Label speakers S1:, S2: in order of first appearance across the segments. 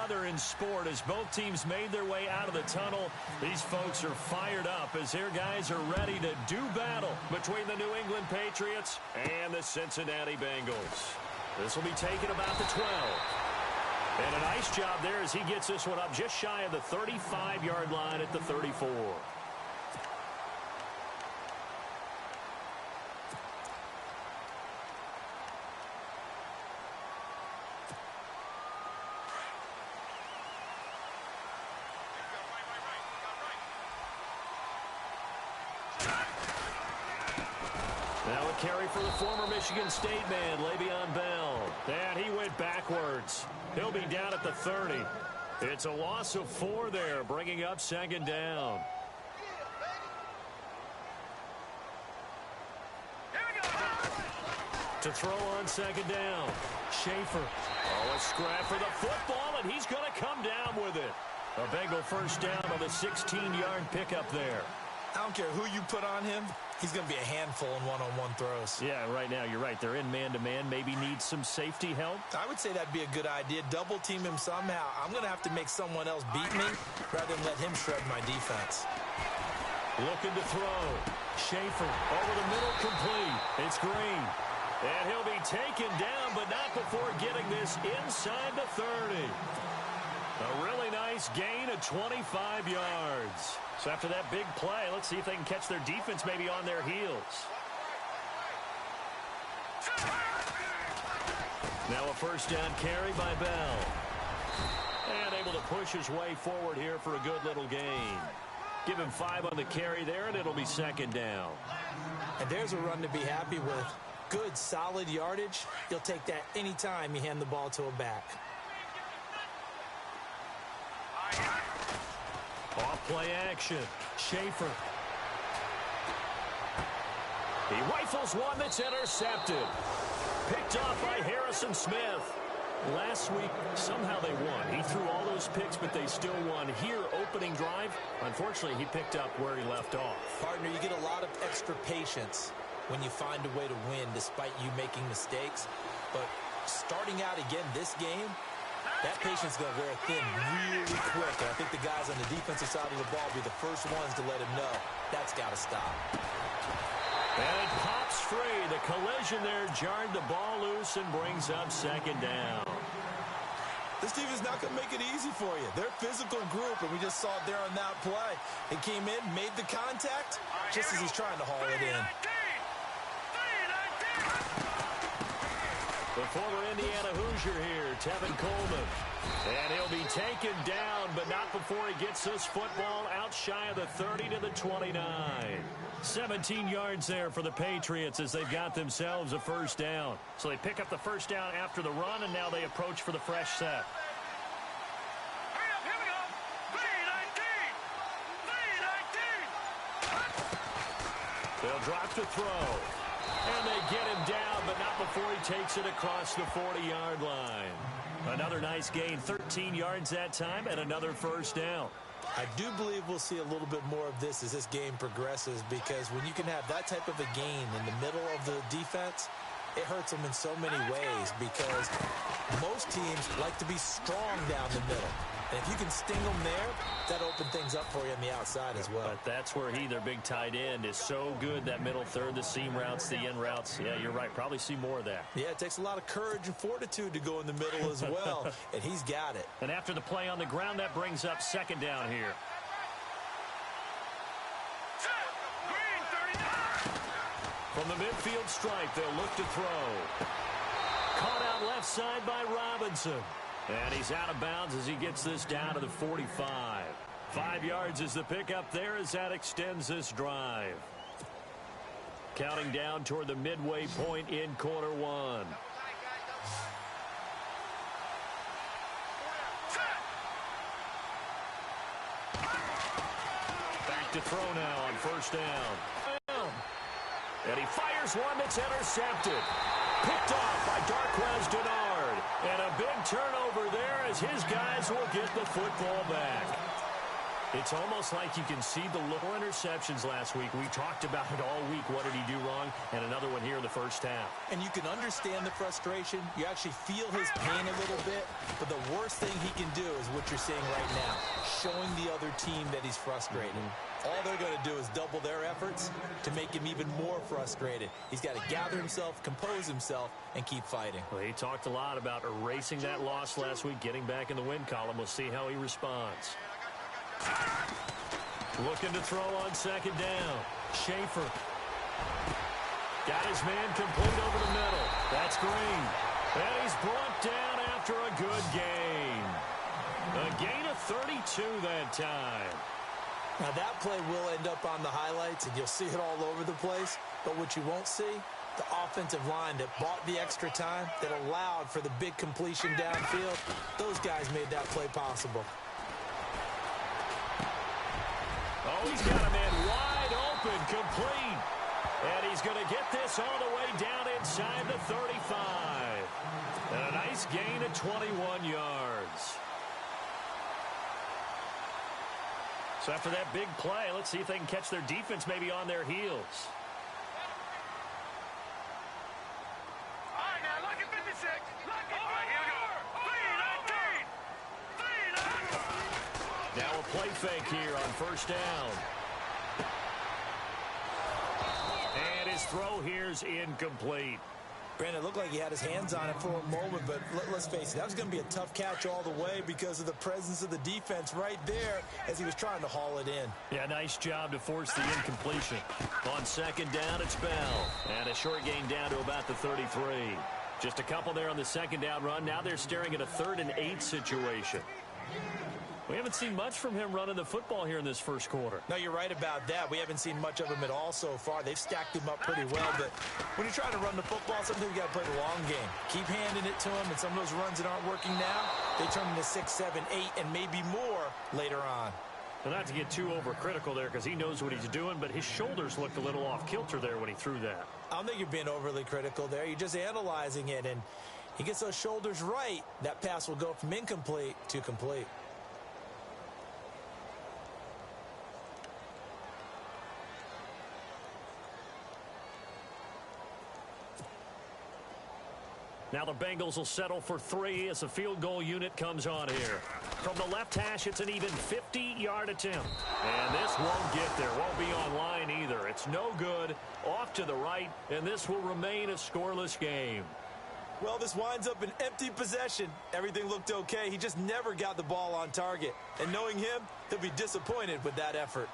S1: another in sport as both teams made their way out of the tunnel. These folks are fired up as their guys are ready to do battle between the New England Patriots and the Cincinnati Bengals. This will be taken about the 12. And a nice job there as he gets this one up just shy of the 35-yard line at the 34. Now a carry for the former Michigan State man, Le'Veon Bell. And he went backwards. He'll be down at the 30. It's a loss of 4 there, bringing up second down. To throw on second down, Schaefer. Oh, a scrap for the football, and he's going to come down with it. A Bengal first down on the 16-yard pickup there.
S2: I don't care who you put on him. He's going to be a handful in one-on-one throws.
S1: Yeah, right now, you're right. They're in man-to-man. Maybe need some safety help.
S2: I would say that'd be a good idea. Double team him somehow. I'm going to have to make someone else beat me rather than let him shred my defense.
S1: Looking to throw. Schaefer over the middle, complete. It's Green. And he'll be taken down, but not before getting this inside the 30. A really nice gain of 25 yards. So after that big play, let's see if they can catch their defense maybe on their heels. Now a first down carry by Bell. And able to push his way forward here for a good little gain. Give him 5 on the carry there, and it'll be second down.
S2: And there's a run to be happy with. Good, solid yardage. You'll take that anytime you hand the ball to a back.
S1: Off play action. Schaefer. He rifles one that's intercepted. Picked off by Harrison Smith. Last week, somehow they won. He threw all those picks, but they still won. Here, opening drive, unfortunately, he picked up where he left off.
S2: Partner, you get a lot of extra patience when you find a way to win despite you making mistakes. But starting out again this game, that patience is going to wear thin really quick. And I think the guys on the defensive side of the ball will be the first ones to let him know that's got to stop.
S1: And it pops free. The collision there jarred the ball loose and brings up second down.
S2: This team is not going to make it easy for you. They're a physical group, and we just saw it there on that play. He came in, made the contact, just as he's trying to haul it in.
S1: The former Indiana Hoosier here, Tevin Coleman. And he'll be taken down, but not before he gets this football out shy of the 30 to the 29. 17 yards there for the Patriots as they've got themselves a first down. So they pick up the first down after the run, and now they approach for the fresh set. They'll drop to throw. And they get him down, but not before he takes it across the 40-yard line. Another nice gain, 13 yards that time, and another first down.
S2: I do believe we'll see a little bit more of this as this game progresses, because when you can have that type of a gain in the middle of the defense, it hurts them in so many ways, because most teams like to be strong down the middle. And if you can sting them there, that opens things up for you on the outside as well.
S1: But that's where their big tight end, is so good, that middle third, the seam routes, the in routes. Yeah, you're right. Probably see more of that.
S2: Yeah, it takes a lot of courage and fortitude to go in the middle as well, and he's got it.
S1: And after the play on the ground, that brings up second down here. From the midfield stripe, they'll look to throw. Caught out left side by Robinson. And he's out of bounds as he gets this down to the 45. 5 yards is the pickup there as that extends this drive. Counting down toward the midway point in quarter one. Back to throw now on first down. And he fires one that's intercepted. Picked off by Darquez Denard. And a big turnover there as his guys will get the football back. It's almost like you can see the little interceptions last week. We talked about it all week. What did he do wrong? And another one here in the first half.
S2: And you can understand the frustration. You actually feel his pain a little bit. But the worst thing he can do is what you're seeing right now, showing the other team that he's frustrated. All they're going to do is double their efforts to make him even more frustrated. He's got to gather himself, compose himself, and keep fighting.
S1: Well, he talked a lot about erasing that loss last week, getting back in the win column. We'll see how he responds. Looking to throw on second down. Schaefer. Got his man complete over the middle. That's Green. And he's brought down after a good gain. A gain of 32 that time.
S2: Now that play will end up on the highlights, and you'll see it all over the place. But what you won't see, the offensive line that bought the extra time, that allowed for the big completion downfield, those guys made that play possible.
S1: Oh, he's got a man wide open, complete. And he's going to get this all the way down inside the 35. And a nice gain of 21 yards. So after that big play, let's see if they can catch their defense maybe on their heels.
S3: All right, now look at 56. Look at all right, here we go.
S1: Now a play fake here on first down. And his throw here's incomplete.
S2: Brandon, it looked like he had his hands on it for a moment, but let's face it, that was going to be a tough catch all the way because of the presence of the defense right there as he was trying to haul it in.
S1: Yeah, nice job to force the incompletion. On second down, it's Bell. And a short gain down to about the 33. Just a couple there on the second down run. Now they're staring at a 3rd and 8 situation. We haven't seen much from him running the football here in this first quarter.
S2: No, you're right about that. We haven't seen much of him at all so far. They've stacked him up pretty well, but when you're trying to run the football, sometimes you got to play the long game. Keep handing it to him, and some of those runs that aren't working now, they turn into 6, 7, 8, and maybe more later on.
S1: Well, not to get too overcritical there because he knows what he's doing, but his shoulders looked a little off kilter there when he threw that.
S2: I don't think you're being overly critical there. You're just analyzing it, and he gets those shoulders right. That pass will go from incomplete to complete.
S1: Now the Bengals will settle for 3 as the field goal unit comes on here. From the left hash, it's an even 50-yard attempt. And this won't get there. Won't be on line either. It's no good. Off to the right, and this will remain a scoreless game.
S2: Well, this winds up an empty possession. Everything looked okay. He just never got the ball on target. And knowing him, he'll be disappointed with that effort.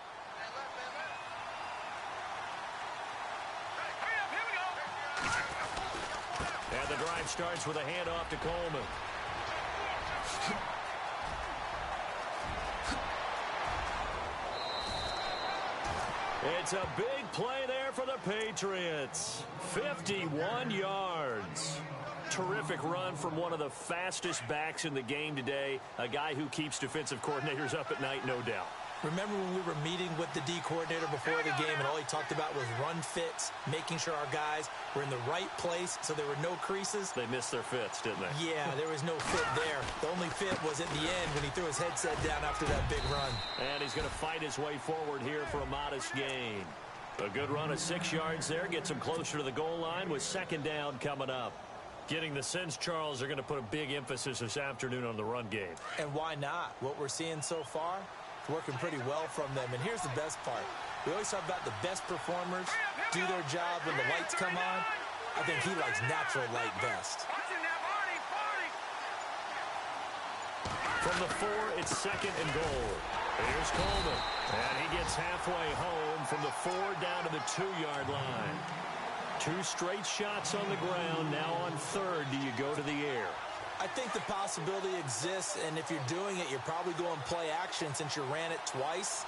S1: And the drive starts with a handoff to Coleman. It's a big play there for the Patriots. 51 yards. Terrific run from one of the fastest backs in the game today. A guy who keeps defensive coordinators up at night, no doubt.
S2: Remember when we were meeting with the D coordinator before the game and all he talked about was run fits, making sure our guys were in the right place so there were no creases?
S1: They missed their fits, didn't they?
S2: Yeah, there was no fit there. The only fit was at the end when he threw his headset down after that big run.
S1: And he's going to fight his way forward here for a modest gain. A good run of 6 yards there gets him closer to the goal line with second down coming up. Getting the sense, Charles, are going to put a big emphasis this afternoon on the run game.
S2: And why not? What we're seeing so far, it's working pretty well from them. And here's the best part. We always talk about the best performers do their job when the lights come on. I think he likes natural light best.
S1: From the 4, it's second and goal. Here's Coleman. And he gets halfway home from the 4 down to the 2-yard line. 2 straight shots on the ground. Now on third, do you go to the air?
S2: I think the possibility exists, and if you're doing it, you're probably going play action since you ran it twice.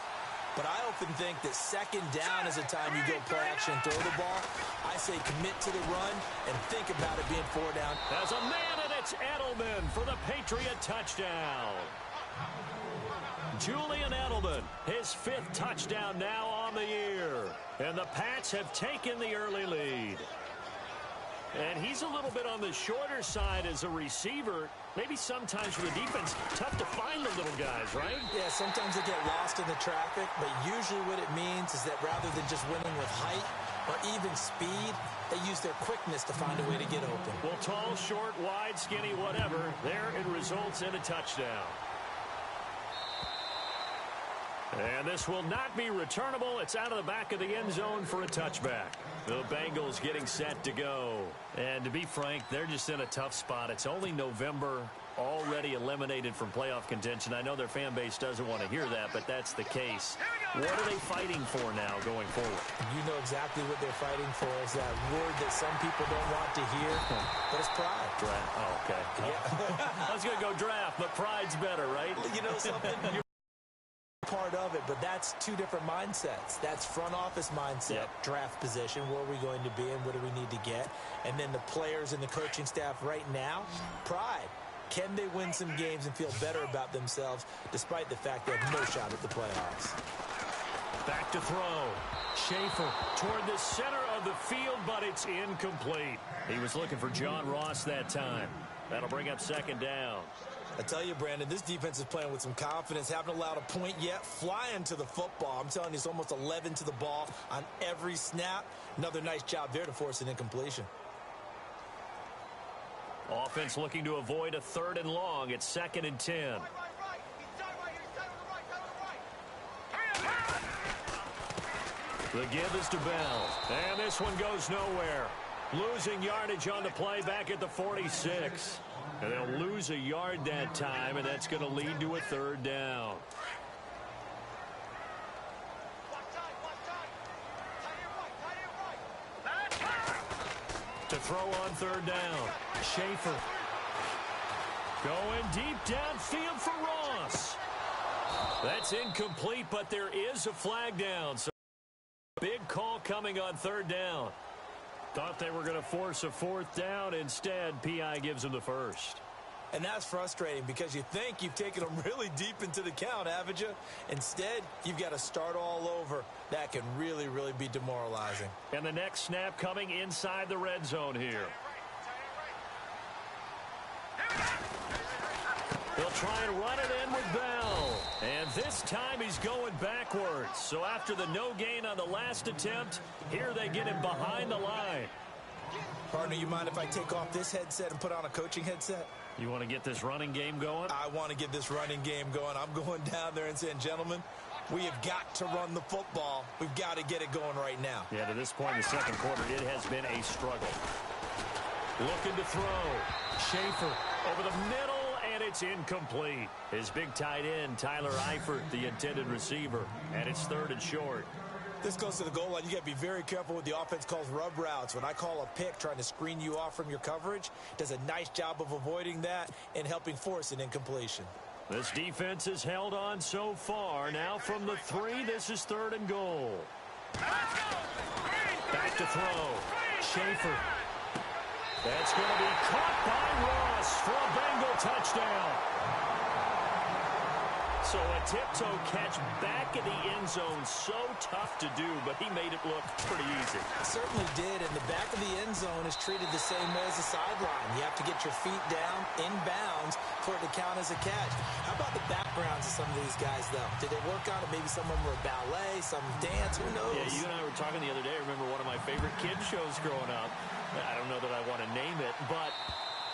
S2: But I often think that second down is a time you go play action and throw the ball. I say commit to the run and think about it being 4 down.
S1: As a man, and it's Edelman for the Patriot touchdown. Julian Edelman, his 5th touchdown now on the year. And the Pats have taken the early lead. And he's a little bit on the shorter side as a receiver. Maybe sometimes for the defense, tough to find the little guys, right?
S2: Yeah, sometimes they get lost in the traffic, but usually what it means is that rather than just winning with height or even speed, they use their quickness to find a way to get open.
S1: Well, tall, short, wide, skinny, whatever, there it results in a touchdown. And this will not be returnable. It's out of the back of the end zone for a touchback. The Bengals getting set to go. And to be frank, they're just in a tough spot. It's only November, already eliminated from playoff contention. I know their fan base doesn't want to hear that, but that's the case. What are they fighting for now going forward?
S2: You know exactly what they're fighting for. Is that word that some people don't want to hear, but it's pride.
S1: Draft. Oh, okay. Yeah. I was going to go draft, but pride's better, right?
S2: You know something? You're part of it, but that's two different mindsets. That's front office mindset, draft position, where are we going to be and what do we need to get? And then the players and the coaching staff right now, pride. Can they win some games and feel better about themselves despite the fact they have no shot at the playoffs?
S1: Back to throw. Schaefer toward the center of the field, but it's incomplete. He was looking for John Ross that time. That'll bring up second down.
S2: I tell you, Brandon, this defense is playing with some confidence. Haven't allowed a point yet. Flying to the football. I'm telling you, it's almost 11 to the ball on every snap. Another nice job there to force an incompletion.
S1: Offense looking to avoid a 3rd and long. It's 2nd and 10. The give is to Bell. And this one goes nowhere. Losing yardage on the play back at the 46. And they'll lose a yard that time, and that's going to lead to a 3rd down. To throw on 3rd down. Schaefer. Going deep downfield for Ross. That's incomplete, but there is a flag down. So big call coming on 3rd down. Thought they were going to force a 4th down. Instead, P.I. gives them the first.
S2: And that's frustrating because you think you've taken them really deep into the count, haven't you? Instead, you've got to start all over. That can really, really be demoralizing.
S1: And the next snap coming inside the red zone here. They'll try and run it in with Bell. And this time he's going backwards. So after the no gain on the last attempt, here they get him behind the line.
S2: Partner, you mind if I take off this headset and put on a coaching headset?
S1: You want to get this running game going?
S2: I want to get this running game going. I'm going down there and saying, gentlemen, we have got to run the football. We've got to get it going right now.
S1: Yeah, to this point in the second quarter, it has been a struggle. Looking to throw. Schaefer over the middle, and it's incomplete. His big tight end, Tyler Eifert, the intended receiver, and it's 3rd and short.
S2: This goes to the goal line. You got to be very careful with the offense calls rub routes. When I call a pick trying to screen you off from your coverage, does a nice job of avoiding that and helping force an incompletion.
S1: This defense has held on so far. Now from the 3, this is 3rd and goal. Back to throw. Schaefer. That's going to be caught by Ross for a Bengal touchdown. So a tiptoe catch back in the end zone, so tough to do, but he made it look pretty easy.
S2: Certainly did, and the back of the end zone is treated the same way as the sideline. You have to get your feet down, in bounds, for it to count as a catch. How about the backgrounds of some of these guys, though? Did they work on it? Maybe some of them were ballet, some dance, who knows?
S1: Yeah, you and I were talking the other day. I remember one of my favorite kids shows growing up. I don't know that I want to name it, but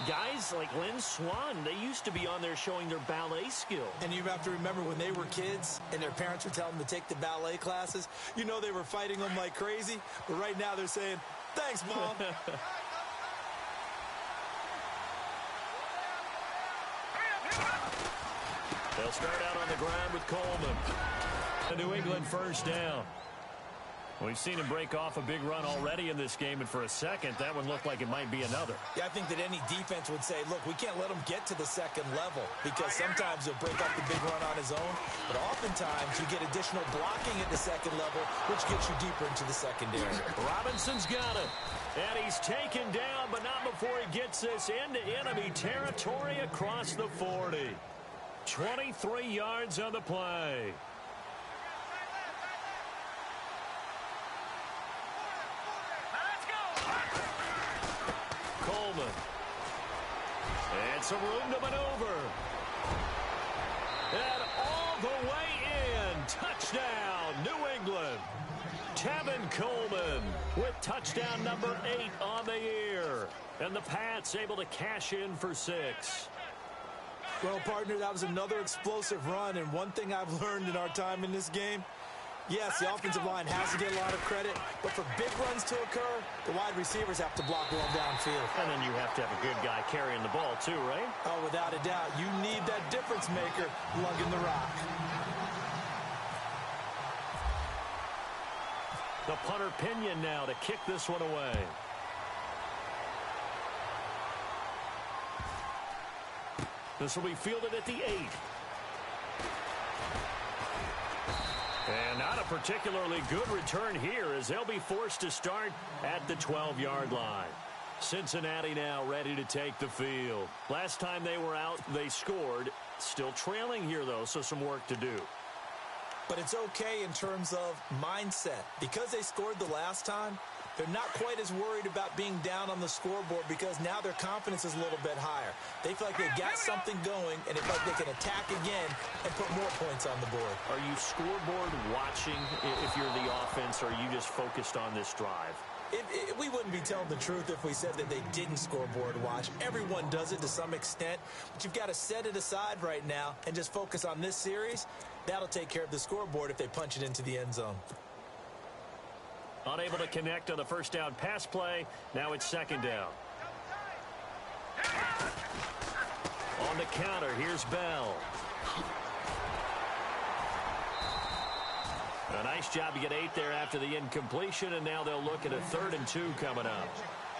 S1: guys like Lynn Swan, they used to be on there showing their ballet skill.
S2: And you have to remember when they were kids and their parents were telling them to take the ballet classes, you know they were fighting them like crazy. But right now they're saying, thanks, Mom.
S1: They'll start out on the ground with Coleman. The New England 1st down. We've seen him break off a big run already in this game, and for a second, that one looked like it might be another.
S2: Yeah, I think that any defense would say, look, we can't let him get to the second level because sometimes he'll break up the big run on his own, but oftentimes you get additional blocking at the second level, which gets you deeper into the secondary.
S1: Robinson's got it, and he's taken down, but not before he gets this into enemy territory across the 40. 23 yards on the play. Coleman. And some room to maneuver. And Tevin Coleman with touchdown number 8 on the year. And the Pats able to cash in for 6.
S2: Well, partner, that was another explosive run, and one thing I've learned in our time in this game, yes, the offensive line has to get a lot of credit, but for big runs to occur, the wide receivers have to block well downfield.
S1: And then you have to have a good guy carrying the ball too, right?
S2: Oh, without a doubt. You need that difference maker lugging the rock.
S1: The punter Pinion now to kick this one away. This will be fielded at the 8. And not a particularly good return here as they'll be forced to start at the 12-yard line. Cincinnati now ready to take the field. Last time they were out, they scored. Still trailing here, though, so some work to do.
S2: But it's okay in terms of mindset. Because they scored the last time, they're not quite as worried about being down on the scoreboard because now their confidence is a little bit higher. They feel like they've got something going, and they feel like they can attack again and put more points on the board.
S1: Are you scoreboard watching if you're the offense, or are you just focused on this drive?
S2: We wouldn't be telling the truth if we said that they didn't scoreboard watch. Everyone does it to some extent, but you've got to set it aside right now and just focus on this series. That'll take care of the scoreboard if they punch it into the end zone.
S1: Unable to connect on the first down pass play. Now it's second down. On the counter, here's Bell. A nice job to get 8 there after the incompletion, and now they'll look at a 3rd and 2 coming up.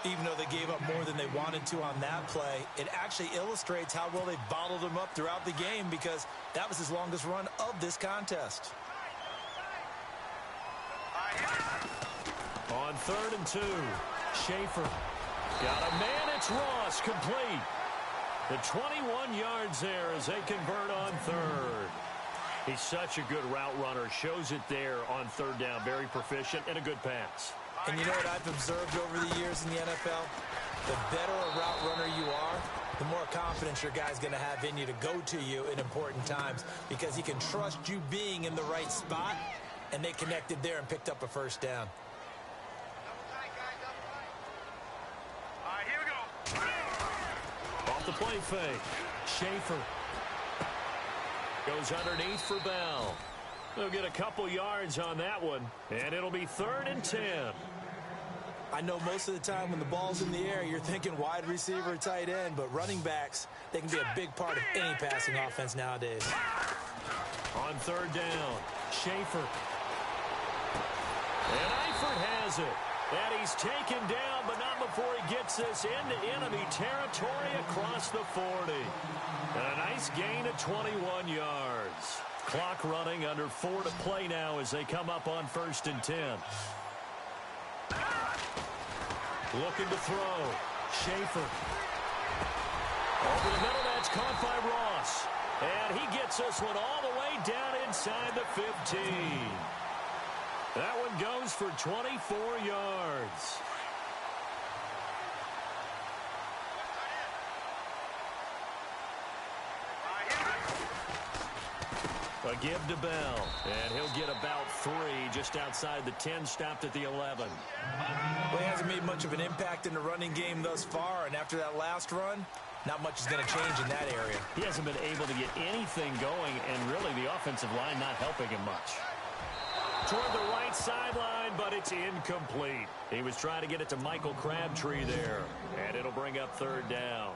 S2: Even though they gave up more than they wanted to on that play, it actually illustrates how well they bottled them up throughout the game because that was his longest run of this contest.
S1: On 3rd and 2, Schaefer. Got a man, it's Ross, complete. The 21 yards there as they convert on 3rd. He's such a good route runner. Shows it there on 3rd down. Very proficient and a good pass.
S2: And you know what I've observed over the years in the NFL? The better a route runner you are, the more confidence your guy's going to have in you to go to you in important times because he can trust you being in the right spot, and they connected there and picked up a first down.
S3: All right, here we go.
S1: Off the play fake, Schaefer. Goes underneath for Bell. They'll get a couple yards on that one, and it'll be 3rd and 10.
S2: I know most of the time when the ball's in the air, you're thinking wide receiver, tight end, but running backs, they can be a big part of any passing offense nowadays.
S1: On 3rd down, Schaefer. And Eifert has it. And he's taken down, but not before he gets this into enemy territory across the 40. And a nice gain of 21 yards. Clock running, under 4 to play now as they come up on 1st and 10. Looking to throw. Schaefer. Over the middle, that's caught by Ross. And he gets this one all the way down inside the 15. That one goes for 24 yards. A give to Bell, and he'll get about 3 just outside the 10, stopped at the 11.
S2: Well, he hasn't made much of an impact in the running game thus far, and after that last run, not much is going to change in that area.
S1: He hasn't been able to get anything going, and really the offensive line not helping him much. Toward the right sideline, but it's incomplete. He was trying to get it to Michael Crabtree there, and it'll bring up 3rd down.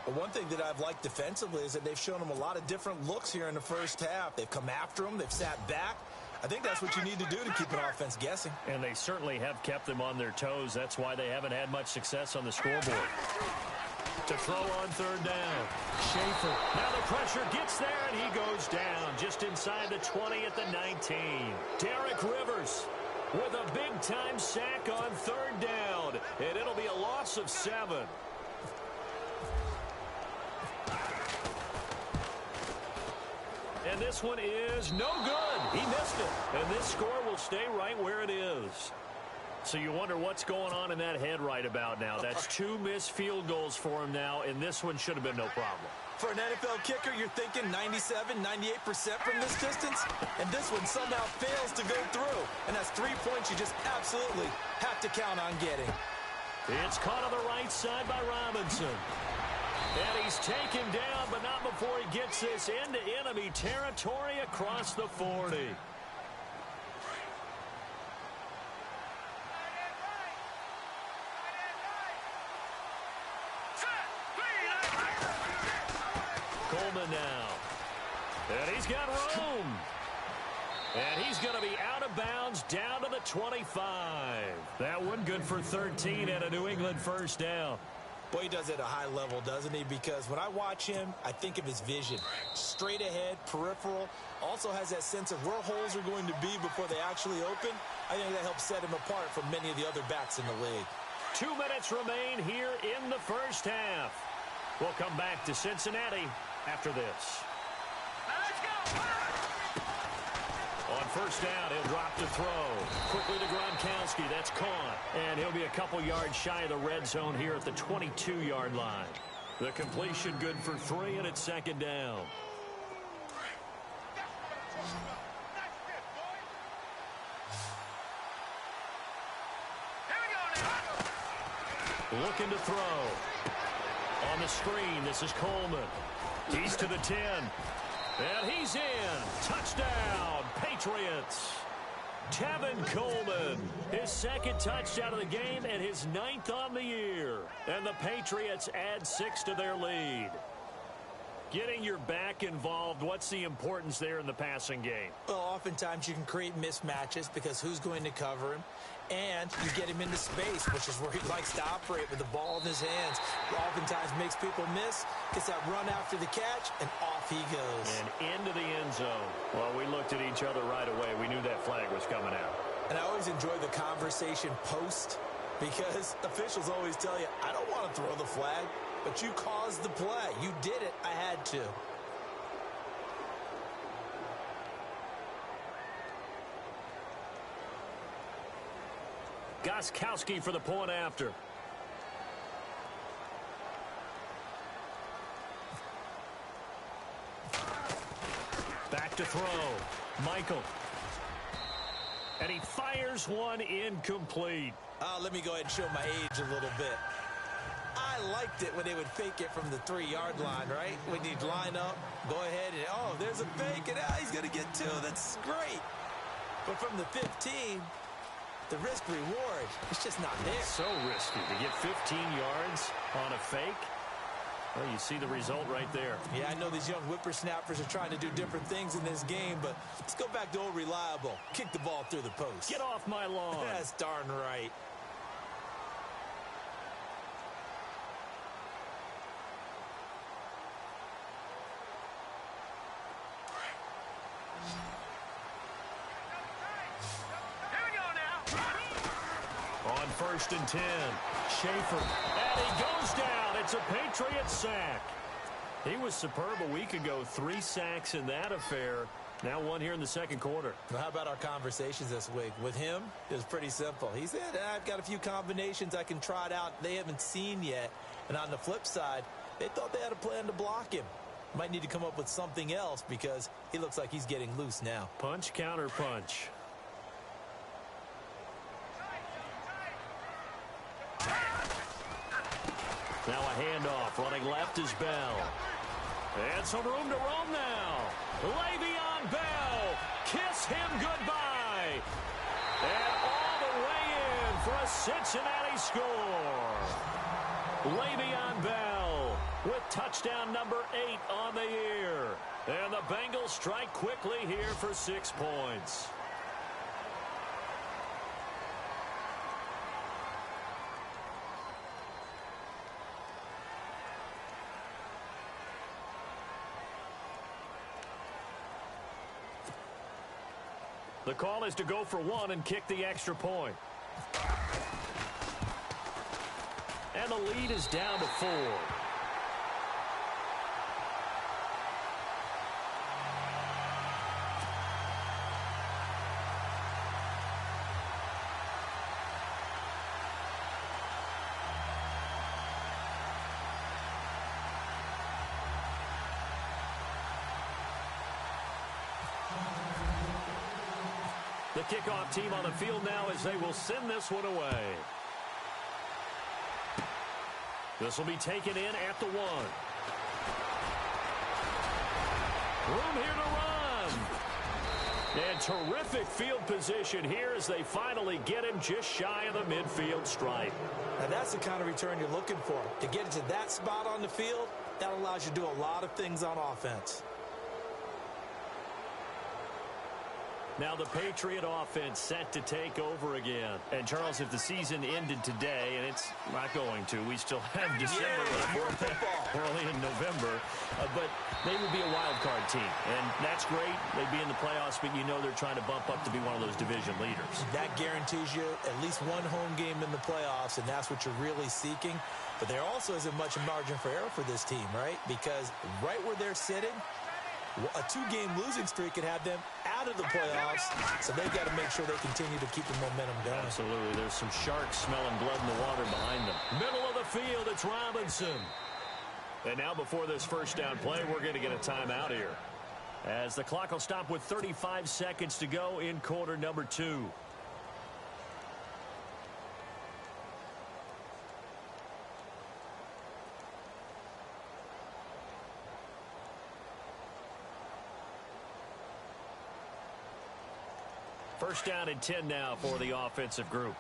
S2: But one thing that I've liked defensively is that they've shown him a lot of different looks here in the first half. They've come after him. They've sat back. I think that's what you need to do to keep an offense guessing.
S1: And they certainly have kept them on their toes. That's why they haven't had much success on the scoreboard. To throw on 3rd down, Schaefer. Now the pressure gets there, and he goes down just inside the 20 at the 19. Derek Rivers with a big-time sack on 3rd down, and it'll be a loss of 7. And this one is no good. He missed it. And this score will stay right where it is. So you wonder what's going on in that head right about now. That's 2 missed field goals for him now, and this one should have been no problem.
S2: For an NFL kicker, you're thinking 97, 98% from this distance, and this one somehow fails to go through. And that's 3 points you just absolutely have to count on getting.
S1: It's caught on the right side by Robinson. And he's taken down, but not before he gets this into enemy territory across the 40. Coleman now. And he's got room. And he's going to be out of bounds down to the 25. That one good for 13 and a New England first down.
S2: Boy, he does it at a high level, doesn't he? Because when I watch him, I think of his vision. Straight ahead, peripheral. Also has that sense of where holes are going to be before they actually open. I think that helps set him apart from many of the other backs in the league. 2 minutes remain here in the first half. We'll come back to Cincinnati after this. On first down, he'll drop to throw. Quickly to Gronkowski. That's caught. And he'll be a couple yards shy of the red zone here at the 22-yard line. The completion good for 3, and it's second down. Looking to throw. On the screen, this is Coleman. He's to the 10. And he's in. Touchdown, Patriots. Tevin Coleman, his second touchdown of the game and his 9th on the year. And the Patriots add 6 to their lead. Getting your back involved, what's the importance there in the passing game?
S4: Well, oftentimes you can create mismatches because who's going to cover him? And you get him into space, which is where he likes to operate with the ball in his hands. Oftentimes makes people miss, gets that run after the catch, and off he goes.
S1: And into the end zone. Well, we looked at each other right away. We knew that flag was coming out.
S2: And I always enjoy the conversation post because officials always tell you, I don't want to throw the flag, but you caused the play. You did it. I had to.
S1: Gostkowski for the point after. Back to throw. Michael. And he fires one incomplete.
S2: Let me go ahead and show my age a little bit. I liked it when they would fake it from the 3-yard line, right? When you'd line up, go ahead and, oh, there's a fake, and he's going to get 2. That's great. But from the 15, the risk-reward, it's just not there.
S1: So risky to get 15 yards on a fake. Well, you see the result right there.
S2: Yeah, I know these young whippersnappers are trying to do different things in this game, but let's go back to old reliable. Kick the ball through the post.
S1: Get off my lawn.
S2: That's darn right.
S1: On 1st and 10, Schaefer, and he goes down. It's a Patriots sack. He was superb a week ago. 3 sacks in that affair. Now 1 here in the second quarter.
S2: Well, how about our conversations this week? With him, it was pretty simple. He said, I've got a few combinations I can try out they haven't seen yet. And on the flip side, they thought they had a plan to block him. Might need to come up with something else because he looks like he's getting loose now.
S1: Punch, counter punch. Now a handoff. Running left is Bell. And some room to roam now. Le'Veon Bell. Kiss him goodbye. And all the way in for a Cincinnati score. Le'Veon Bell with touchdown number 8 on the year. And the Bengals strike quickly here for 6 points. The call is to go for 1 and kick the extra point. And the lead is down to 4. The kickoff team on the field now as they will send this one away. This will be taken in at the 1. Room here to run. And terrific field position here as they finally get him just shy of the midfield stripe.
S2: Now that's the kind of return you're looking for. To get it to that spot on the field, that allows you to do a lot of things on offense.
S1: Now the Patriot offense set to take over again. And, Charles, if the season ended today, and it's not going to, we still have December early in November, but they would be a wild card team. And that's great. They'd be in the playoffs, but you know they're trying to bump up to be one of those division leaders. That
S2: guarantees you at least one home game in the playoffs, and that's what you're really seeking. But there also isn't much margin for error for this team, right? Because right where they're sitting, a 2-game losing streak could have them out of the playoffs, so they've got to make sure they continue to keep the momentum going.
S1: Absolutely. There's some sharks smelling blood in the water behind them. Middle of the field, it's Robinson. And now before this first down play, we're going to get a timeout here, as the clock will stop with 35 seconds to go in quarter number 2. First down and 10 now for the offensive group.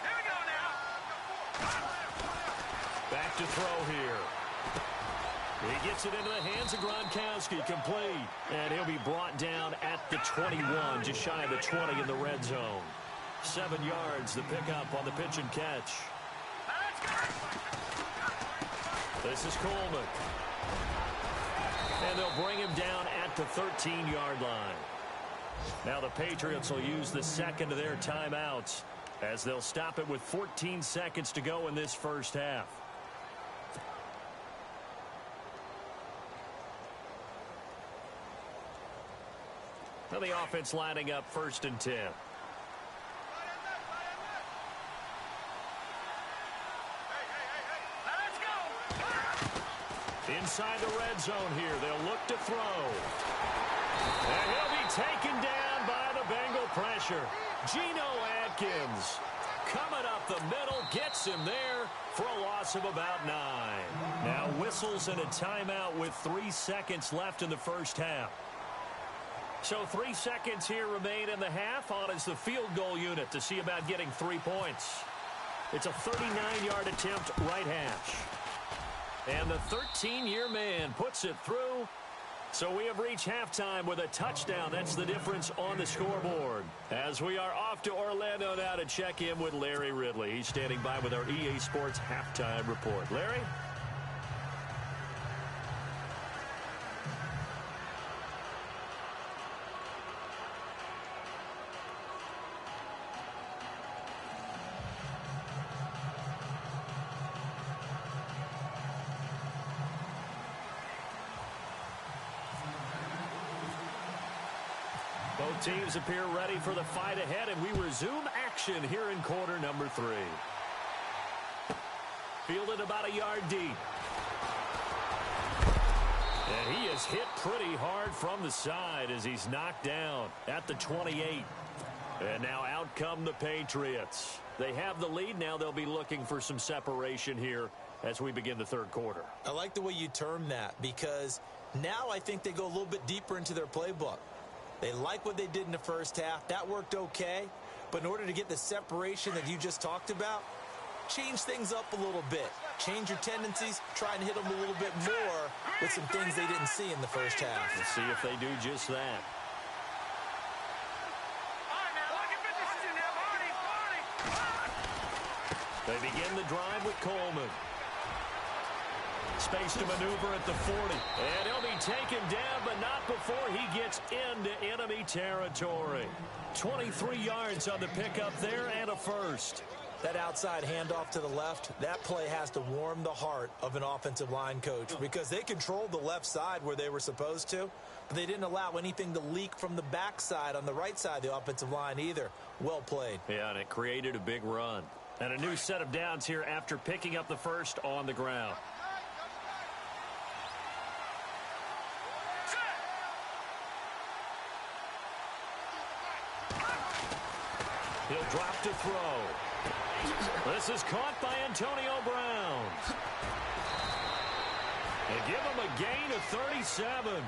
S3: Here we go now.
S1: Back to throw here. He gets it into the hands of Gronkowski, complete. And he'll be brought down at the 21, just shy of the 20 in the red zone. 7 yards, the pickup on the pitch and catch. This is Coleman. And they'll bring him down at the 13-yard line. Now the Patriots will use the second of their timeouts, as they'll stop it with 14 seconds to go in this first half. Now the offense lining up 1st and 10. Inside the red zone here, they'll look to throw. And he'll be taken down by the Bengal pressure. Geno Atkins coming up the middle, gets him there for a loss of about 9. Now whistles and a timeout with 3 seconds left in the first half. So 3 seconds here remain in the half. On is the field goal unit to see about getting 3 points. It's a 39-yard attempt, right hash. And the 13-year man puts it through. So we have reached halftime with a touchdown. That's the difference on the scoreboard. As we are off to Orlando now to check in with Larry Ridley. He's standing by with our EA Sports halftime report. Larry? Both teams appear ready for the fight ahead, and we resume action here in quarter number 3. Fielded about a yard deep. And he is hit pretty hard from the side as he's knocked down at the 28. And now out come the Patriots. They have the lead. Now they'll be looking for some separation here as we begin the third quarter.
S2: I like the way you term that, because now I think they go a little bit deeper into their playbook. They like what they did in the first half. That worked okay. But in order to get the separation that you just talked about, change things up a little bit. Change your tendencies. Try and hit them a little bit more with some things they didn't see in the first half.
S1: We'll see if they do just that. They begin the drive with Coleman. Space to maneuver at the 40. And he'll be taken down, but not before he gets into enemy territory. 23 yards on the pickup there and a first.
S2: That outside handoff to the left, that play has to warm the heart of an offensive line coach, because they controlled the left side where they were supposed to, but they didn't allow anything to leak from the backside on the right side of the offensive line either. Well played.
S1: Yeah, and it created a big run. And a new set of downs here after picking up the first on the ground. He'll drop to throw. This is caught by Antonio Brown. And give him a gain of 37.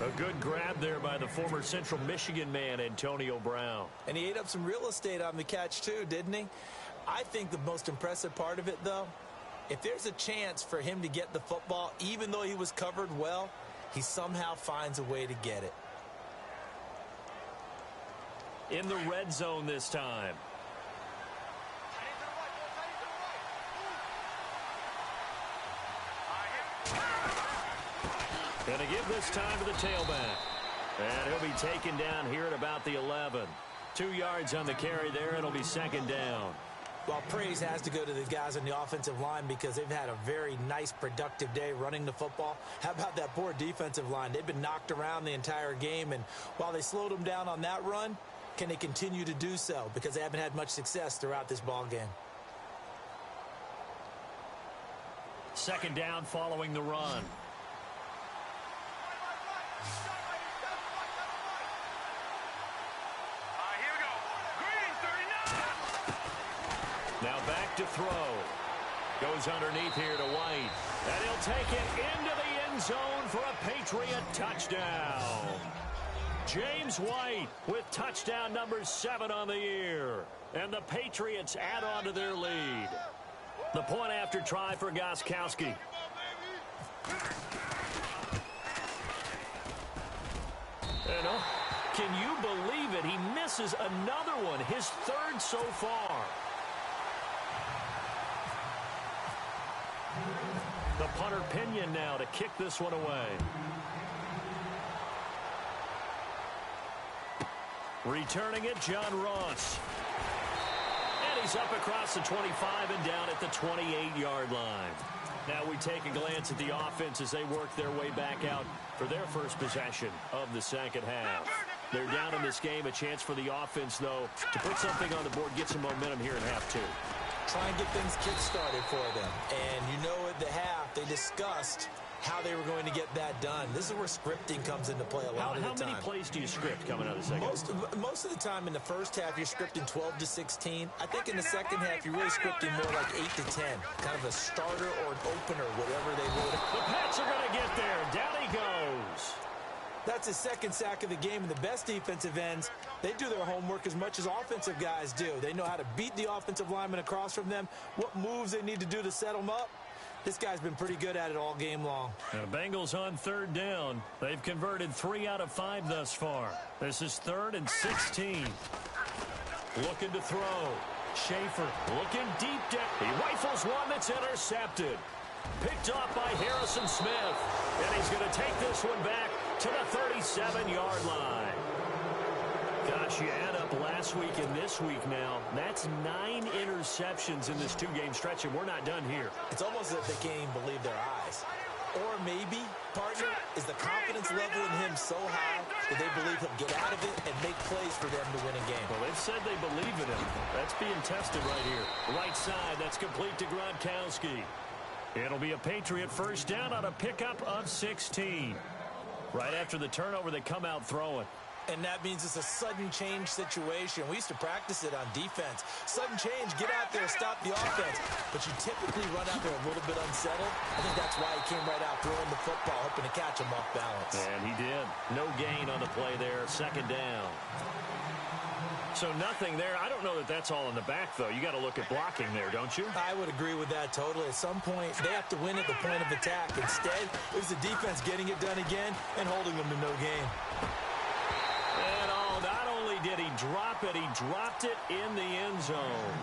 S1: A good grab there by the former Central Michigan man, Antonio Brown.
S2: And he ate up some real estate on the catch, too, didn't he? I think the most impressive part of it, though, if there's a chance for him to get the football, even though he was covered well, he somehow finds a way to get it.
S1: In the red zone this time. Going to give this time to the tailback. And he'll be taken down here at about the 11. 2 yards on the carry there. It'll be second down.
S2: Well, praise has to go to the guys on the offensive line because they've had a very nice, productive day running the football. How about that poor defensive line? They've been knocked around the entire game, and while they slowed them down on that run, can they continue to do so? Because they haven't had much success throughout this ball game.
S1: Second down following the run. Now back to throw. Goes underneath here to White. And he'll take it into the end zone for a Patriot touchdown. James White with touchdown number 7 on the year. And the Patriots add on to their lead. The point after try for Gostkowski. And can you believe it? He misses another one, his 3rd so far. The punter Pinion now to kick this one away. Returning it, John Ross. And he's up across the 25 and down at the 28-yard line. Now we take a glance at the offense as they work their way back out for their first possession of the second half. They're down in this game. A chance for the offense, though, to put something on the board, get some momentum here in half 2.
S2: Try and get things kick-started for them. And you know at the half, they discussed how they were going to get that done. This is where scripting comes into play a lot of the time.
S1: How many plays do you script coming out of the second?
S2: Most of the time in the first half, you're scripting 12 to 16. I think in the second half, you're really scripting more like 8 to 10. Kind of a starter or an opener, whatever they would.
S1: The Pats are going to get there. Down he goes.
S2: That's his 2nd sack of the game, and the best defensive ends, they do their homework as much as offensive guys do. They know how to beat the offensive lineman across from them, what moves they need to do to set them up. This guy's been pretty good at it all game long.
S1: Now, Bengals on 3rd down. They've converted 3 out of 5 thus far. This is 3rd and 16. Looking to throw. Schaefer looking deep down. He rifles one that's intercepted. Picked off by Harrison Smith. And he's going to take this one back to the 37-yard line. Gosh, you add up last week and this week now. That's 9 interceptions in this 2-game stretch, and we're not done here.
S2: It's almost as if they can't even believe their eyes. Or maybe, partner, is the confidence level in him so high that they believe he'll get out of it and make plays for them to win a game.
S1: Well, they've said they believe in him. That's being tested right here. Right side, that's complete to Gronkowski. It'll be a Patriot first down on a pickup of 16. Right after the turnover, they come out throwing.
S2: And that means it's a sudden change situation. We used to practice it on defense. Sudden change, get out there, stop the offense. But you typically run out there a little bit unsettled. I think that's why he came right out throwing the football, hoping to catch him off balance.
S1: And he did. No gain on the play there. Second down. So nothing there. I don't know that that's all in the back, though. You got to look at blocking there, don't you?
S2: I would agree with that totally. At some point, they have to win at the point of attack. Instead, it was the defense getting it done again and holding them to no gain.
S1: And not only did he drop it, he dropped it in the end zone.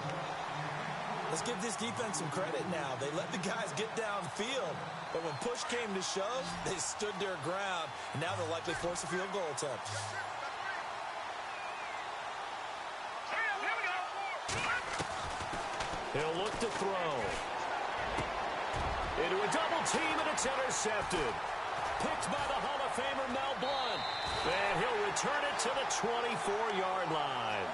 S2: Let's give this defense some credit now. They let the guys get downfield. But when push came to shove, they stood their ground. And now they'll likely force a field goal attempt.
S1: He'll look to throw. Into a double team, and it's intercepted. Picked by the Hall of Famer Mel Blount. And he'll return it to the 24-yard line.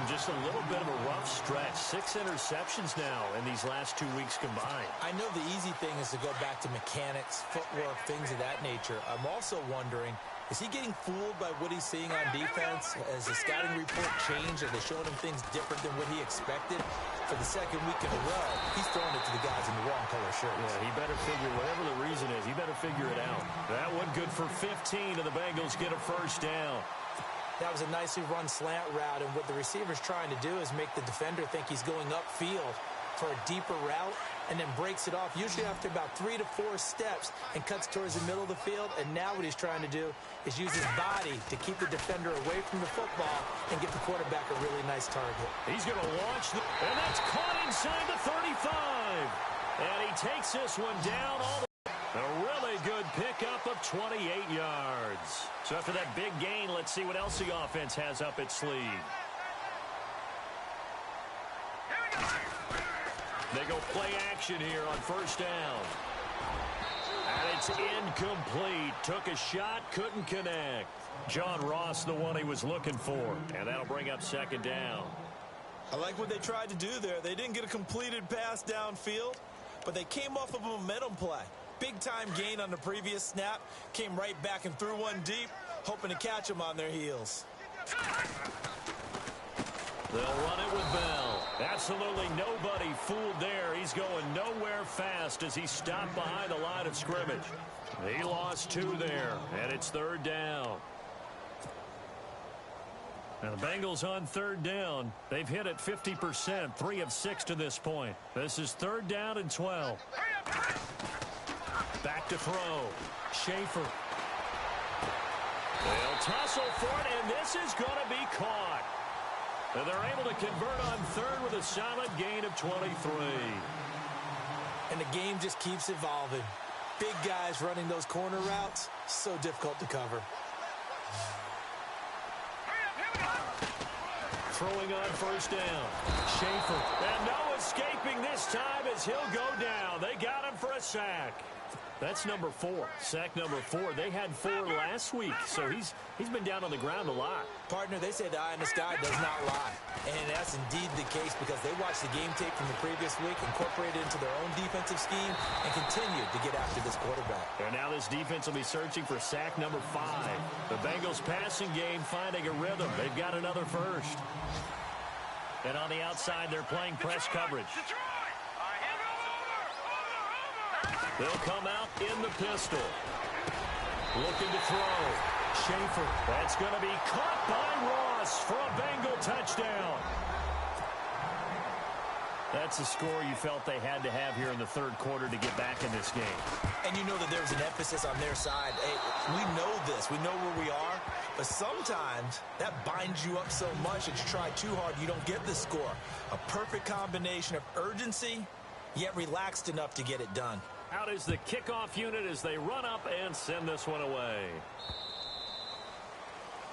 S1: Just a little bit of a rough stretch. 6 interceptions now in these last 2 weeks combined.
S2: I know the easy thing is to go back to mechanics, footwork, things of that nature. I'm also wondering, Is he getting fooled by what he's seeing on defense? Has the scouting report changed? Are they showing him things different than what he expected? For the second week in a row, he's throwing it to the guys in the wrong color shirts.
S1: Yeah, he better figure, whatever the reason is, he better figure it out. That one good for 15, and the Bengals get a first down.
S2: That was a nicely run slant route, and what the receiver's trying to do is make the defender think he's going upfield for a deeper route, and then breaks it off, usually after about 3 to 4 steps, and cuts towards the middle of the field. And now what he's trying to do is use his body to keep the defender away from the football and give the quarterback a really nice target.
S1: He's going to launch, and that's caught inside the 35. And he takes this one down all the way. A really good pickup of 28 yards. So after that big gain, let's see what else the offense has up its sleeve. They go play action here on first down. And it's incomplete. Took a shot, couldn't connect. John Ross, the one he was looking for. And that'll bring up second down.
S2: I like what they tried to do there. They didn't get a completed pass downfield, but they came off of a momentum play. Big-time gain on the previous snap. Came right back and threw one deep, hoping to catch them on their heels.
S1: They'll run it with Bell. Absolutely nobody fooled there. He's going nowhere fast as he stopped behind the line of scrimmage. He lost 2 there, and it's third down. Now the Bengals on third down. They've hit it 50%, 3 of 6 to this point. This is third down and 12. Back to throw. Schaefer. They'll tussle for it, and this is going to be caught. And they're able to convert on third with a solid gain of 23.
S2: And the game just keeps evolving. Big guys running those corner routes, so difficult to cover.
S1: Throwing on first down. Schaefer. And no escaping this time as he'll go down. They got him for a sack. That's number 4. Sack number 4. They had 4 last week, so he's been down on the ground a lot.
S2: Partner, they say the eye in the sky does not lie. And that's indeed the case because they watched the game tape from the previous week, incorporated it into their own defensive scheme, and continued to get after this quarterback.
S1: And now this defense will be searching for sack number 5. The Bengals passing game finding a rhythm. They've got another first. And on the outside, they're playing press coverage. They'll come out in the pistol. Looking to throw. Schaefer. That's going to be caught by Ross for a Bengal touchdown. That's a score you felt they had to have here in the third quarter to get back in this game.
S2: And you know that there's an emphasis on their side. Hey, we know this. We know where we are. But sometimes that binds you up so much that you try too hard, you don't get the score. A perfect combination of urgency, yet relaxed enough to get it done.
S1: Out is the kickoff unit as they run up and send this one away.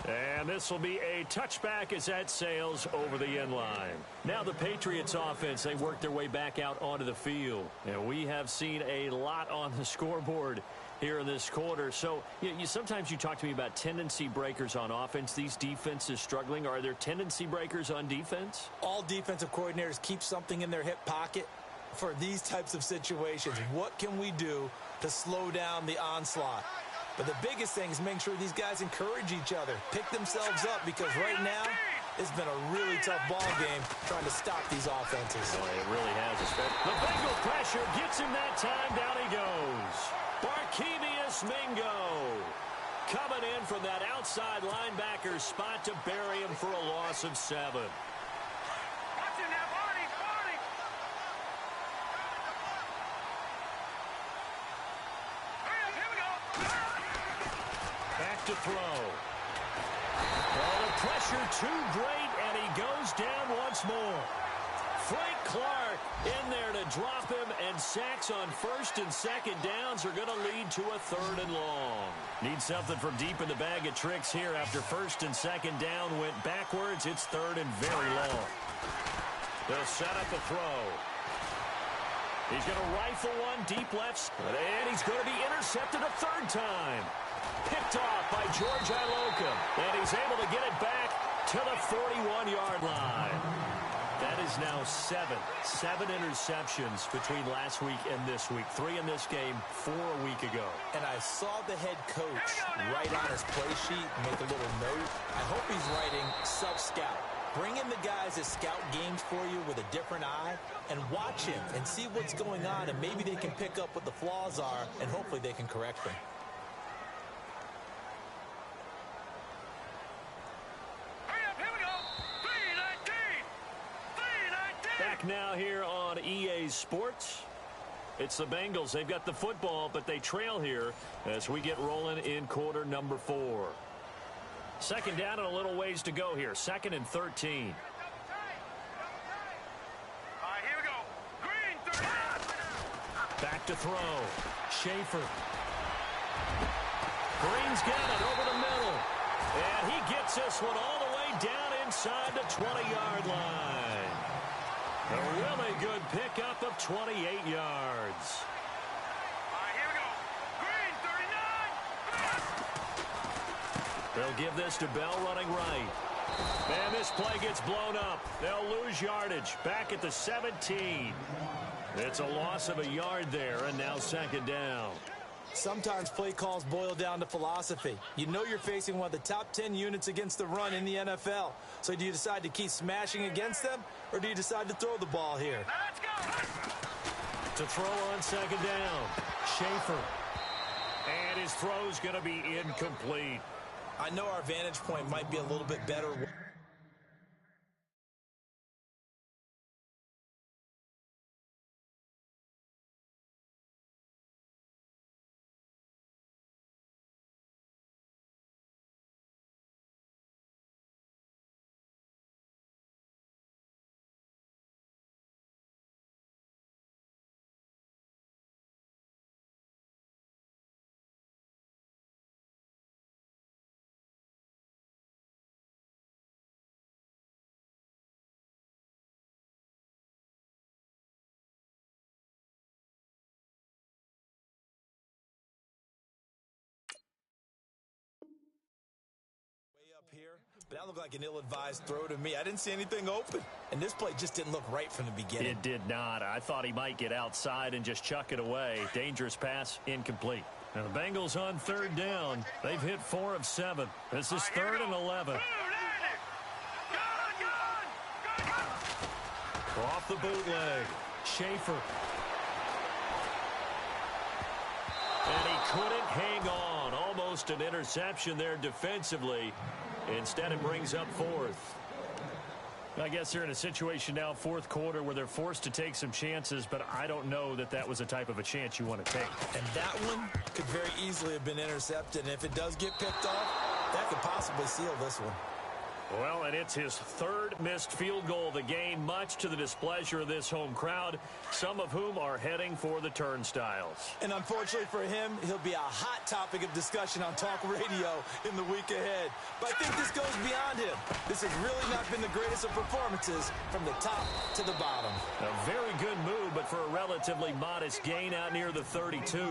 S1: And this will be a touchback as that sails over the end line. Now the Patriots offense, they work their way back out onto the field. And we have seen a lot on the scoreboard here in this quarter. So sometimes you talk to me about tendency breakers on offense. These defenses struggling. Are there tendency breakers on defense?
S2: All defensive coordinators keep something in their hip pocket for these types of situations. What can we do to slow down the onslaught? But the biggest thing is making sure these guys encourage each other, pick themselves up, because right now it's been a really tough ball game trying to stop these offenses.
S1: Oh, it really has. The Bengal pressure gets him that time. Down he goes. Barkevius Mingo coming in from that outside linebacker spot to bury him for a loss of 7. To throw. Well, the pressure too great, and he goes down once more. Frank Clark in there to drop him, and sacks on first and second downs are going to lead to a third and long. Need something from deep in the bag of tricks here after first and second down went backwards. It's third and very long. They'll set up the throw. He's going to rifle one deep left, and he's going to be intercepted a third time. Picked off by George Iloka, and he's able to get it back to the 41-yard line. That is now seven interceptions between last week and this week. 3 in this game, 4 a week ago.
S2: And I saw the head coach write on his play sheet, make a little note. I hope he's writing self-scout. Bring in the guys that scout games for you with a different eye and watch him and see what's going on, and maybe they can pick up what the flaws are, and hopefully they can correct them.
S1: Back now here on EA Sports. It's the Bengals. They've got the football, but they trail here as we get rolling in quarter number 4. Second down and a little ways to go here. 2nd and 13.
S3: All right, here we go. Green, 30.
S1: Back to throw. Schaefer. Green's got it over the middle. And he gets this one all the way down inside the 20-yard line. A really good pickup of 28 yards.
S3: All right, here we go. Green, 39.
S1: They'll give this to Bell running right. And this play gets blown up. They'll lose yardage. Back at the 17. It's a loss of a yard there, and now 2nd down.
S2: Sometimes play calls boil down to philosophy. You know you're facing one of the top 10 units against the run in the NFL. So do you decide to keep smashing against them, or do you decide to throw the ball here?
S3: Let's go.
S1: To throw on 2nd down. Schaefer. And his throw's going to be incomplete.
S2: I know our vantage point might be a little bit better. Here, but that looked like an ill-advised throw to me. I didn't see anything open, and this play just didn't look right from the beginning.
S1: It did not. I thought he might get outside and just chuck it away. Dangerous pass, incomplete. Now the Bengals on 3rd down. They've hit 4 of 7. This is 3rd and 11. Off the bootleg. Schaefer. And he couldn't hang on. Almost an interception there defensively. Instead, it brings up 4th. I guess they're in a situation now, 4th quarter, where they're forced to take some chances, but I don't know that that was the type of a chance you want to take.
S2: And that one could very easily have been intercepted, and if it does get picked off, that could possibly seal this one.
S1: Well, and it's his 3rd missed field goal of the game, much to the displeasure of this home crowd, some of whom are heading for the turnstiles.
S2: And unfortunately for him, he'll be a hot topic of discussion on talk radio in the week ahead. But I think this goes beyond him. This has really not been the greatest of performances from the top to the bottom.
S1: A very good move, but for a relatively modest gain out near the 32.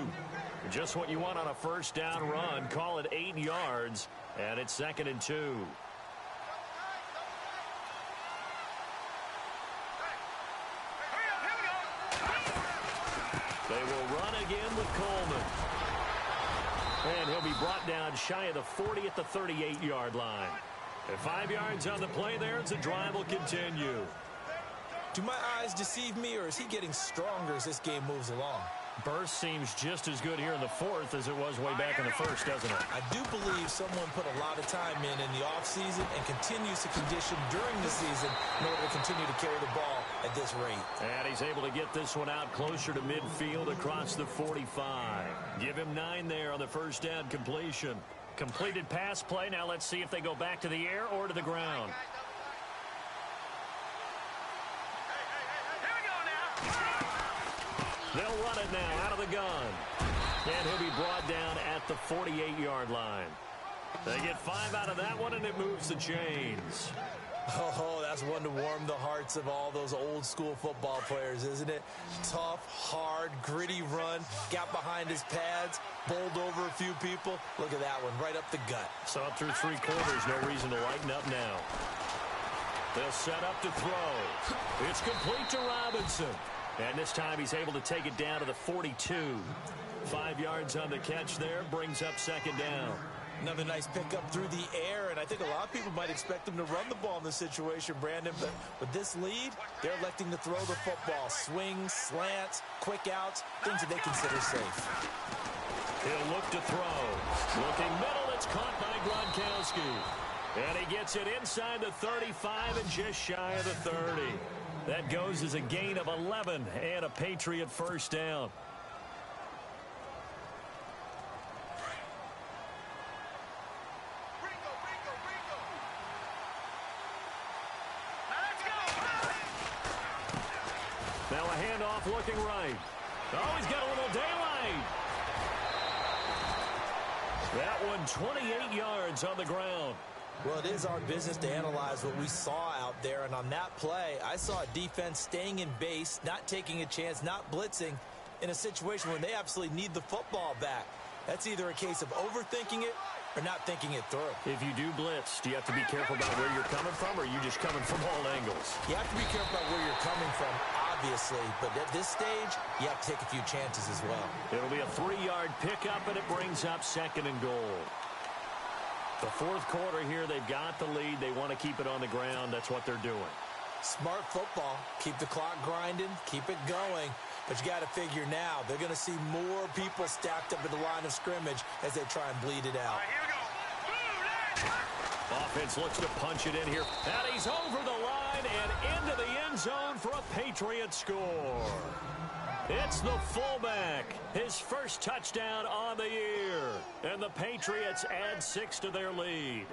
S1: Just what you want on a 1st down run. Call it 8 yards, and it's 2nd and 2. They will run again with Coleman. And he'll be brought down shy of the 40 at the 38-yard line. And 5 yards on the play there as the drive will continue.
S2: Do my eyes deceive me, or is he getting stronger as this game moves along?
S1: Burst seems just as good here in the 4th as it was way back in the 1st, doesn't it?
S2: I do believe someone put a lot of time in the offseason and continues to condition during the season in order to continue to carry the ball at this rate.
S1: And he's able to get this one out closer to midfield across the 45. Give him 9 there on the 1st down completion. Completed pass play. Now let's see if they go back to the air or to the ground. They'll run it now out of the gun. And he'll be brought down at the 48-yard line. They get 5 out of that one, and it moves the chains.
S2: Oh, that's one to warm the hearts of all those old-school football players, isn't it? Tough, hard, gritty run, got behind his pads, bowled over a few people. Look at that one, right up the gut.
S1: So up through 3 quarters, no reason to lighten up now. They'll set up to throw. It's complete to Robinson. And this time he's able to take it down to the 42. 5 yards on the catch there, brings up second down.
S2: Another nice pickup through the air, and I think a lot of people might expect them to run the ball in this situation, Brandon, but with this lead, they're electing to throw the football. Swings, slants, quick outs, things that they consider safe.
S1: He'll look to throw. Looking middle, it's caught by Gronkowski. And he gets it inside the 35 and just shy of the 30. That goes as a gain of 11 and a Patriot first down. Now a handoff looking right. Oh, he's got a little daylight. That one 28 yards on the ground.
S2: Well, it is our business to analyze what we saw out there, and on that play, I saw a defense staying in base, not taking a chance, not blitzing, in a situation where they absolutely need the football back. That's either a case of overthinking it or not thinking it through.
S1: If you do blitz, do you have to be careful about where you're coming from, or are you just coming from all angles?
S2: You have to be careful about where you're coming from, obviously, but at this stage, you have to take a few chances as well.
S1: It'll be a 3-yard pickup, and it brings up second and goal. The fourth quarter here, they've got the lead. They want to keep it on the ground. That's what they're doing.
S2: Smart football. Keep the clock grinding. Keep it going. But you got to figure now, they're going to see more people stacked up at the line of scrimmage as they try and bleed it out.
S3: All right, here we go.
S1: Offense looks to punch it in here. And he's over the line and into the end zone for a Patriot score. It's the fullback. His first touchdown on the year. And the Patriots add 6 to their lead.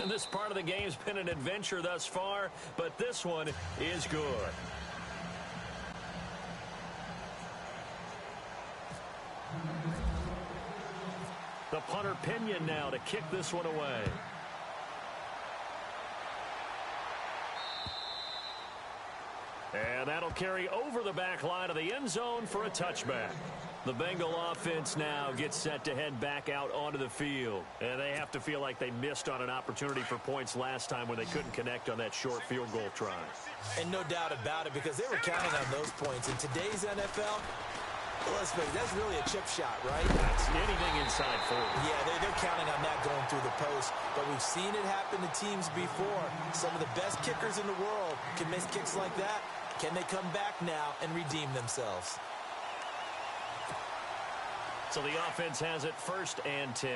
S1: And this part of the game's been an adventure thus far, but this one is good. The punter Pinion now to kick this one away. And that'll carry over the back line of the end zone for a touchback. The Bengal offense now gets set to head back out onto the field. And they have to feel like they missed on an opportunity for points last time when they couldn't connect on that short field goal try.
S2: And no doubt about it, because they were counting on those points. In today's NFL, let's face it, that's really a chip shot, right?
S1: That's anything inside 40.
S2: Yeah, they're counting on that going through the post. But we've seen it happen to teams before. Some of the best kickers in the world can miss kicks like that. Can they come back now and redeem themselves?
S1: So the offense has it 1st and 10.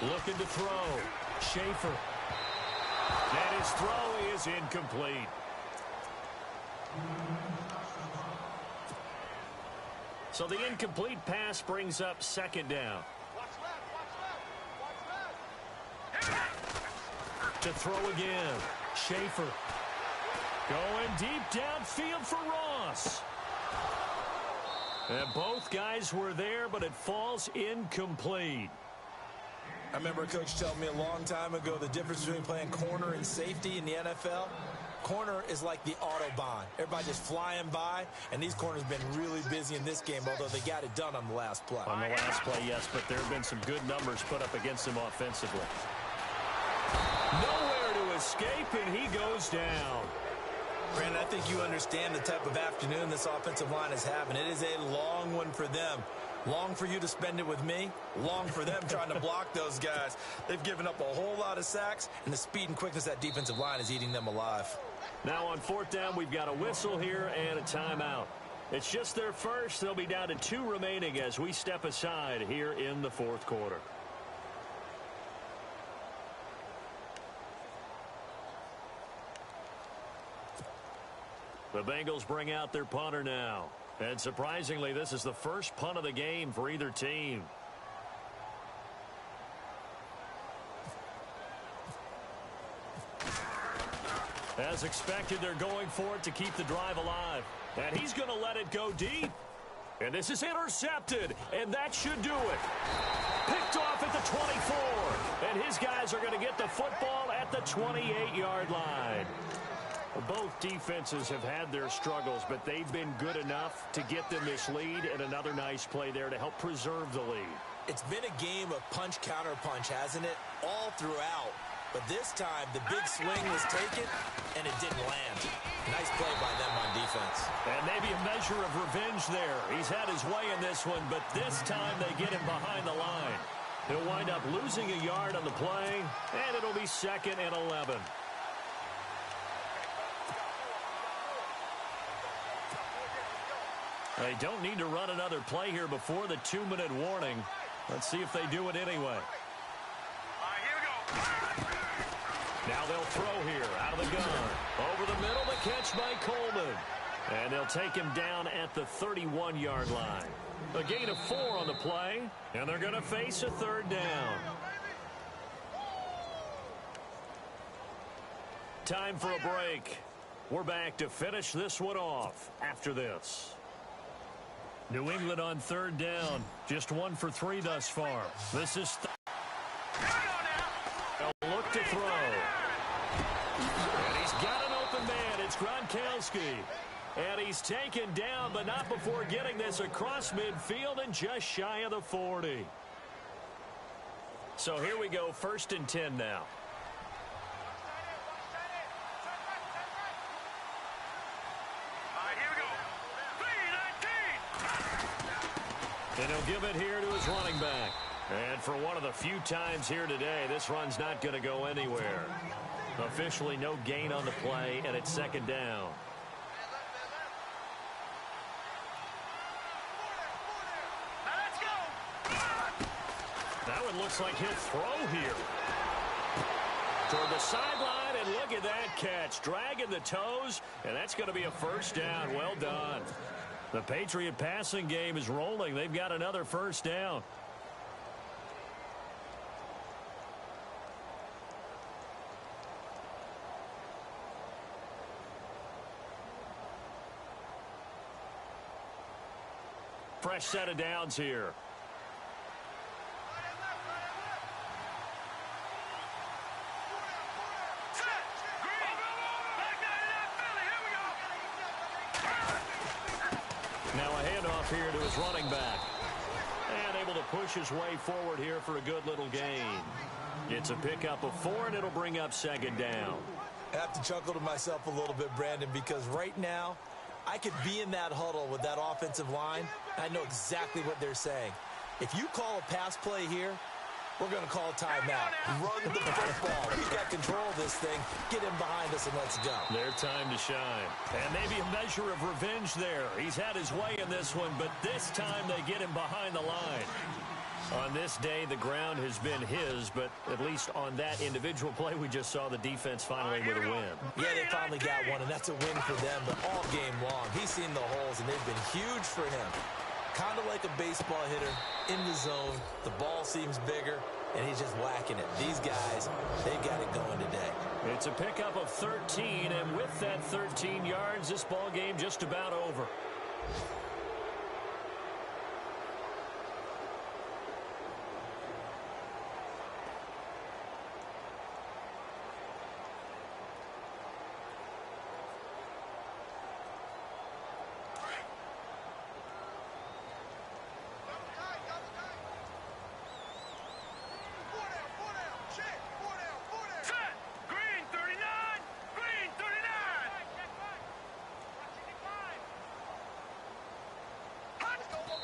S1: Looking to throw. Schaefer. And his throw is incomplete. So the incomplete pass brings up second down. To throw again. Schaefer. Going deep downfield for Ross. And both guys were there, but it falls incomplete.
S2: I remember a coach telling me a long time ago the difference between playing corner and safety in the NFL. Corner is like the Autobahn. Everybody just flying by, and these corners have been really busy in this game, although they got it done on the last play.
S1: On the last play, yes, but there have been some good numbers put up against him offensively. Nowhere to escape, and he goes down.
S2: Brandon, I think you understand the type of afternoon this offensive line is having. It is a long one for them. Long for you to spend it with me. Long for them trying to block those guys. They've given up a whole lot of sacks, and the speed and quickness of that defensive line is eating them alive.
S1: Now on 4th down, we've got a whistle here and a timeout. It's just their first. They'll be down to 2 remaining as we step aside here in the 4th quarter. The Bengals bring out their punter now. And surprisingly, this is the first punt of the game for either team. As expected, they're going for it to keep the drive alive. And he's going to let it go deep. And this is intercepted. And that should do it. Picked off at the 24. And his guys are going to get the football at the 28-yard line. Both defenses have had their struggles, but they've been good enough to get them this lead, and another nice play there to help preserve the lead.
S2: It's been a game of punch-counter-punch, hasn't it? All throughout. But this time, the big swing was taken, and it didn't land. Nice play by them on defense.
S1: And maybe a measure of revenge there. He's had his way in this one, but this time they get him behind the line. He'll wind up losing a yard on the play, and it'll be 2nd and 11. They don't need to run another play here before the 2-minute warning. Let's see if they do it anyway.
S3: Here we go.
S1: Now they'll throw here out of the gun. Over the middle, the catch by Coleman. And they'll take him down at the 31-yard line. A gain of 4 on the play, and they're going to face a 3rd down. Time for a break. We're back to finish this one off after this. New England on 3rd down. Just 1 for 3 thus far. This is they'll look to throw. And he's got an open man. It's Gronkowski. And he's taken down, but not before getting this across midfield and just shy of the 40. So here we go, 1st and 10 now. And he'll give it here to his running back. And for one of the few times here today, this run's not going to go anywhere. Officially no gain on the play, and it's 2nd down. That one looks like he'll throw here. Toward the sideline, and look at that catch. Dragging the toes, and that's going to be a 1st down. Well done. The Patriot passing game is rolling. They've got another 1st down. Fresh set of downs here. Now a handoff here to his running back. And able to push his way forward here for a good little gain. It's a pickup of 4, and it'll bring up 2nd down.
S2: I have to chuckle to myself a little bit, Brandon, because right now, I could be in that huddle with that offensive line. I know exactly what they're saying. If you call a pass play here, we're going to call a timeout. Run the football. We've got control of this thing. Get him behind us and let's go.
S1: Their time to shine. And maybe a measure of revenge there. He's had his way in this one, but this time they get him behind the line. On this day, the ground has been his, but at least on that individual play, we just saw the defense finally with a win.
S2: Yeah, they finally got one, and that's a win for them, but all game long, he's seen the holes, and they've been huge for him. Kind of like a baseball hitter in the zone. The ball seems bigger, and he's just whacking it. These guys, they've got it going today.
S1: It's a pickup of 13, and with that 13 yards, this ball game just about over.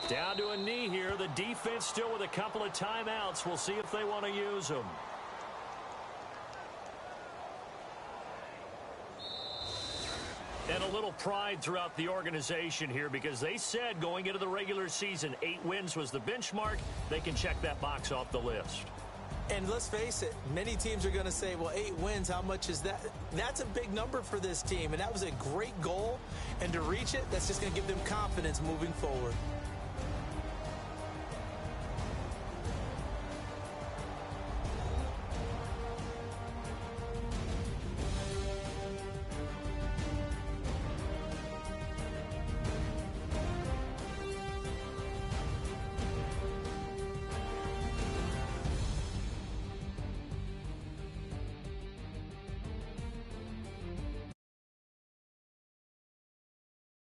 S1: Down to a knee here. The defense still with a couple of timeouts. We'll see if they want to use them. And a little pride throughout the organization here because they said going into the regular season, 8 wins was the benchmark. They can check that box off the list.
S2: And let's face it, many teams are going to say, well, 8 wins, how much is that? That's a big number for this team, and that was a great goal. And to reach it, that's just going to give them confidence moving forward.